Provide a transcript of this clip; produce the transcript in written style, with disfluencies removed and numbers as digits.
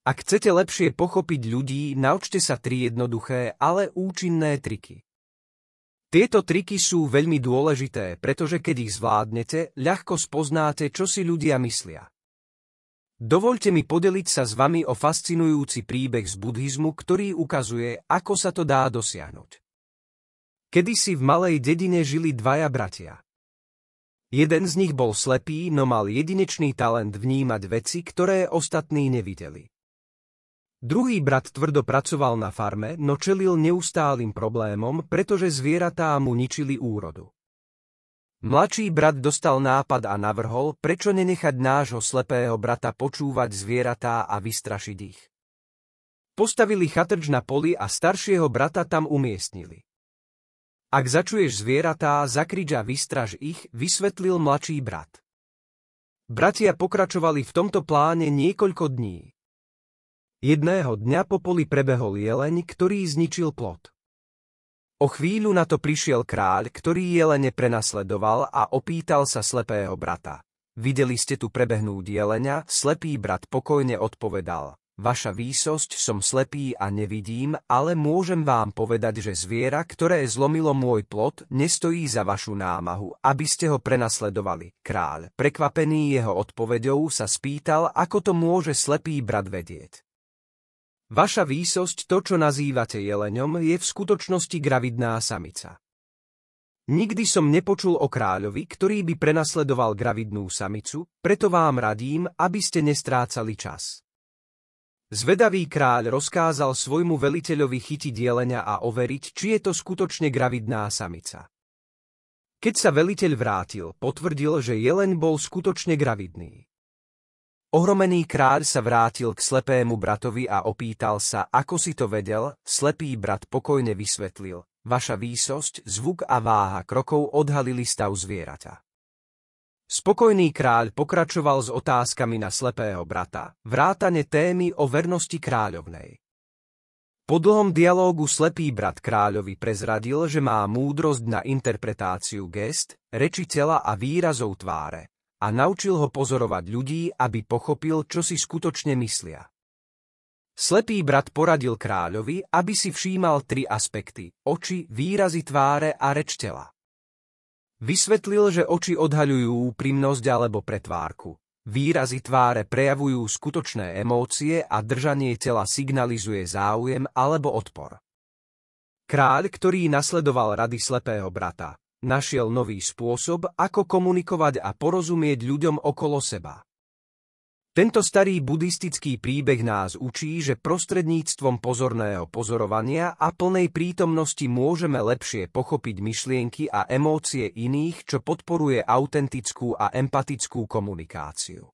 Ak chcete lepšie pochopiť ľudí, naučte sa 3 jednoduché, ale účinné triky. Tieto triky sú veľmi dôležité, pretože keď ich zvládnete, ľahko spoznáte, čo si ľudia myslia. Dovoľte mi podeliť sa s vami o fascinujúci príbeh z buddhizmu, ktorý ukazuje, ako sa to dá dosiahnuť. Kedysi v malej dedine žili 2 bratia. Jeden z nich bol slepý, no mal jedinečný talent vnímať veci, ktoré ostatní nevideli. Druhý brat tvrdo pracoval na farme, no čelil neustálym problémom, pretože zvieratá mu ničili úrodu. Mladší brat dostal nápad a navrhol, prečo nenechať nášho slepého brata počúvať zvieratá a vystrašiť ich. Postavili chatrč na poli a staršieho brata tam umiestnili. Ak začuješ zvieratá, zakrič a vystraž ich, vysvetlil mladší brat. Bratia pokračovali v tomto pláne niekoľko dní. Jedného dňa po poli prebehol jeleň, ktorý zničil plot. O chvíľu na to prišiel kráľ, ktorý jelene prenasledoval a opýtal sa slepého brata. Videli ste tu prebehnúť jeleňa? Slepý brat pokojne odpovedal. Vaša výsosť, som slepý a nevidím, ale môžem vám povedať, že zviera, ktoré zlomilo môj plot, nestojí za vašu námahu, aby ste ho prenasledovali. Kráľ, prekvapený jeho odpoveďou, sa spýtal, ako to môže slepý brat vedieť. Vaša výsosť, to, čo nazývate jeleňom, je v skutočnosti gravidná samica. Nikdy som nepočul o kráľovi, ktorý by prenasledoval gravidnú samicu, preto vám radím, aby ste nestrácali čas. Zvedavý kráľ rozkázal svojmu veliteľovi chytiť jelenia a overiť, či je to skutočne gravidná samica. Keď sa veliteľ vrátil, potvrdil, že jeleň bol skutočne gravidný. Ohromený kráľ sa vrátil k slepému bratovi a opýtal sa, ako si to vedel. Slepý brat pokojne vysvetlil. Vaša výsosť, zvuk a váha krokov odhalili stav zvieraťa. Spokojný kráľ pokračoval s otázkami na slepého brata, vrátane témy o vernosti kráľovnej. Po dlhom dialógu slepý brat kráľovi prezradil, že má múdrosť na interpretáciu gest, reči tela a výrazov tváre. A naučil ho pozorovať ľudí, aby pochopil, čo si skutočne myslia. Slepý brat poradil kráľovi, aby si všímal 3 aspekty: oči, výrazy tváre a reč tela. Vysvetlil, že oči odhaľujú úprimnosť alebo pretvárku. Výrazy tváre prejavujú skutočné emócie a držanie tela signalizuje záujem alebo odpor. Kráľ, ktorý nasledoval rady slepého brata, našiel nový spôsob, ako komunikovať a porozumieť ľuďom okolo seba. Tento starý buddhistický príbeh nás učí, že prostredníctvom pozorného pozorovania a plnej prítomnosti môžeme lepšie pochopiť myšlienky a emócie iných, čo podporuje autentickú a empatickú komunikáciu.